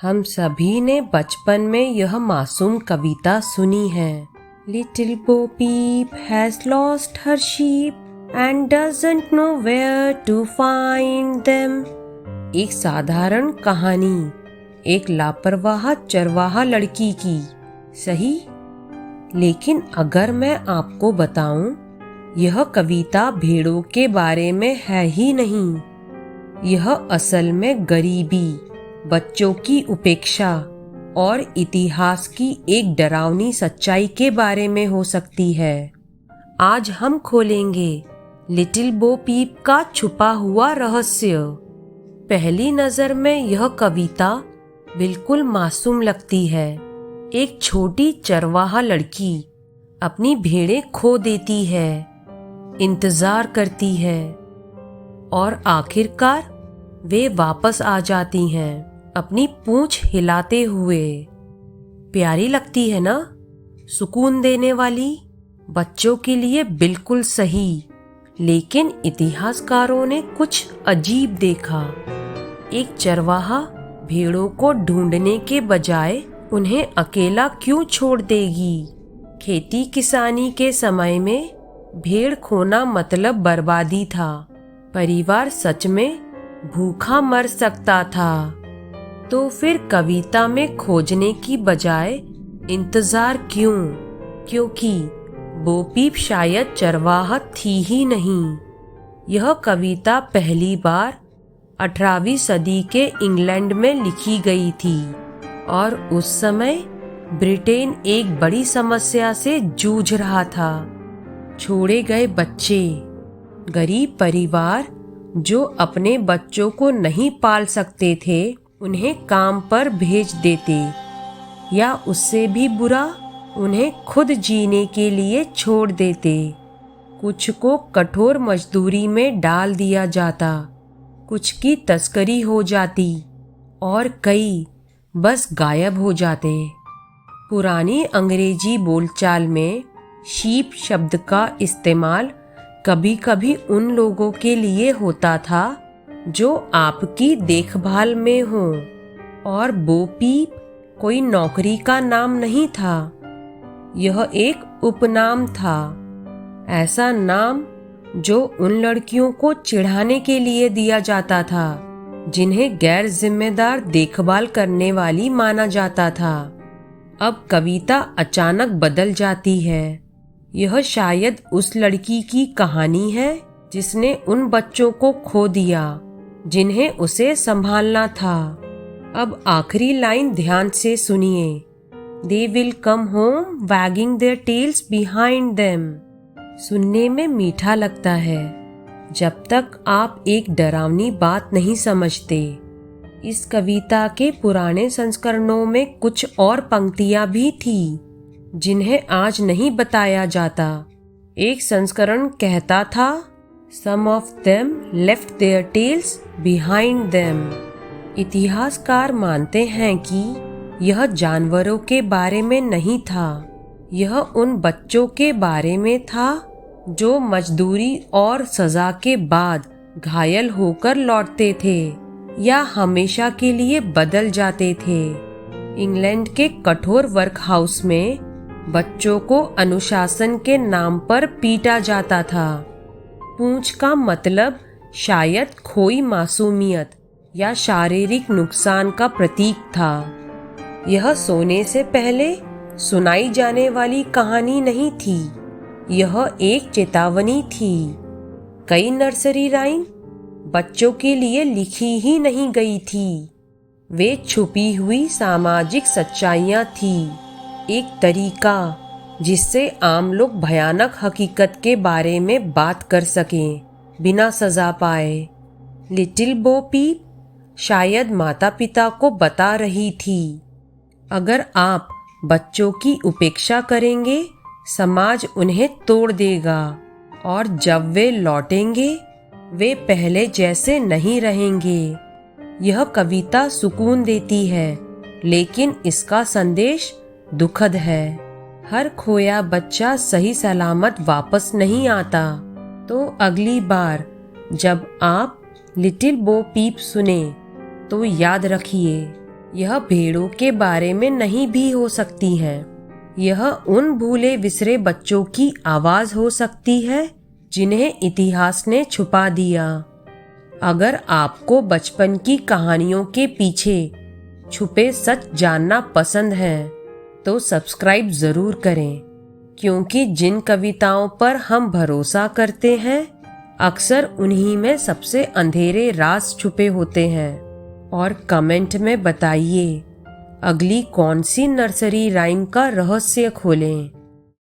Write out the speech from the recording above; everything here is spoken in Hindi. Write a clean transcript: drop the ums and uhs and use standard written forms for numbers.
हम सभी ने बचपन में यह मासूम कविता सुनी है। Little Bo Peep has lost her sheep and doesn't know where to find them. एक साधारण कहानी एक लापरवाह चरवाहा लड़की की, सही? लेकिन अगर मैं आपको बताऊं, यह कविता भेड़ों के बारे में है ही नहीं। यह असल में गरीबी, बच्चों की उपेक्षा और इतिहास की एक डरावनी सच्चाई के बारे में हो सकती है। आज हम खोलेंगे लिटिल बो पीप का छुपा हुआ रहस्य। पहली नजर में यह कविता बिल्कुल मासूम लगती है। एक छोटी चरवाहा लड़की अपनी भेड़ें खो देती है, इंतजार करती है और आखिरकार वे वापस आ जाती हैं, अपनी पूंछ हिलाते हुए। प्यारी लगती है ना? सुकून देने वाली, बच्चों के लिए बिल्कुल सही। लेकिन इतिहासकारों ने कुछ अजीब देखा। एक चरवाहा भेड़ों को ढूंढने के बजाय उन्हें अकेला क्यों छोड़ देगी? खेती किसानी के समय में भेड़ खोना मतलब बर्बादी था। परिवार सच में भूखा मर सकता था। तो फिर कविता में खोजने की बजाय इंतजार क्यों? क्योंकि बो पीप शायद चरवाहा थी ही नहीं। यह कविता पहली बार 18वीं सदी के इंग्लैंड में लिखी गई थी और उस समय ब्रिटेन एक बड़ी समस्या से जूझ रहा था। छोड़े गए बच्चे, गरीब परिवार जो अपने बच्चों को नहीं पाल सकते थे, उन्हें काम पर भेज देते, या उससे भी बुरा, उन्हें खुद जीने के लिए छोड़ देते। कुछ को कठोर मजदूरी में डाल दिया जाता, कुछ की तस्करी हो जाती और कई बस गायब हो जाते। पुरानी अंग्रेजी बोलचाल में शीप शब्द का इस्तेमाल कभी कभी उन लोगों के लिए होता था जो आपकी देखभाल में हो, और बो पीप कोई नौकरी का नाम नहीं था। यह एक उपनाम था, ऐसा नाम जो उन लड़कियों को चिढ़ाने के लिए दिया जाता था जिन्हें गैर जिम्मेदार देखभाल करने वाली माना जाता था। अब कविता अचानक बदल जाती है। यह शायद उस लड़की की कहानी है जिसने उन बच्चों को खो दिया जिन्हें उसे संभालना था। अब आखिरी लाइन ध्यान से सुनिए। They will come home wagging their tails behind them। सुनने में मीठा लगता है जब तक आप एक डरावनी बात नहीं समझते। इस कविता के पुराने संस्करणों में कुछ और पंक्तियां भी थी जिन्हें आज नहीं बताया जाता। एक संस्करण कहता था, Some of them left their tails behind them। इतिहासकार मानते हैं कि यह जानवरों के बारे में नहीं था, यह उन बच्चों के बारे में था जो मजदूरी और सजा के बाद घायल होकर लौटते थे या हमेशा के लिए बदल जाते थे। इंग्लैंड के कठोर वर्क हाउस में बच्चों को अनुशासन के नाम पर पीटा जाता था। पूंछ का मतलब शायद खोई मासूमियत या शारीरिक नुकसान का प्रतीक था। यह सोने से पहले सुनाई जाने वाली कहानी नहीं थी, यह एक चेतावनी थी। कई नर्सरी राइम बच्चों के लिए लिखी ही नहीं गई थी, वे छुपी हुई सामाजिक सच्चाइयाँ थी, एक तरीका जिससे आम लोग भयानक हकीकत के बारे में बात कर सकें बिना सजा पाए। लिटिल बो पीप शायद माता पिता को बता रही थी, अगर आप बच्चों की उपेक्षा करेंगे, समाज उन्हें तोड़ देगा और जब वे लौटेंगे, वे पहले जैसे नहीं रहेंगे। यह कविता सुकून देती है, लेकिन इसका संदेश दुखद है। हर खोया बच्चा सही सलामत वापस नहीं आता। तो अगली बार जब आप लिटिल बो पीप सुने तो याद रखिए, यह भेड़ों के बारे में नहीं भी हो सकती है। यह उन भूले बिसरे बच्चों की आवाज हो सकती है जिन्हें इतिहास ने छुपा दिया। अगर आपको बचपन की कहानियों के पीछे छुपे सच जानना पसंद है तो सब्सक्राइब जरूर करें, क्योंकि जिन कविताओं पर हम भरोसा करते हैं अक्सर उन्हीं में सबसे अंधेरे राज छुपे होते हैं। और कमेंट में बताइए अगली कौन सी नर्सरी राइम का रहस्य खोलें।